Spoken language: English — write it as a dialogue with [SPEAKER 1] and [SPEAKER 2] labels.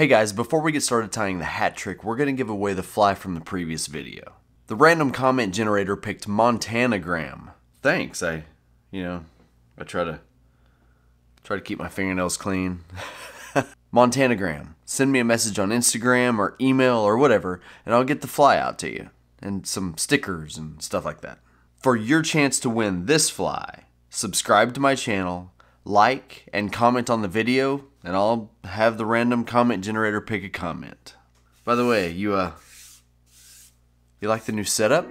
[SPEAKER 1] Hey guys, before we get started tying the hat trick, we're going to give away the fly from the previous video. The random comment generator picked Montanagram. Thanks, I try to keep my fingernails clean. Montanagram. Send me a message on Instagram or email or whatever, and I'll get the fly out to you. And some stickers and stuff like that. For your chance to win this fly, subscribe to my channel, like and comment on the video, and I'll have the random comment generator pick a comment. By the way, you like the new setup?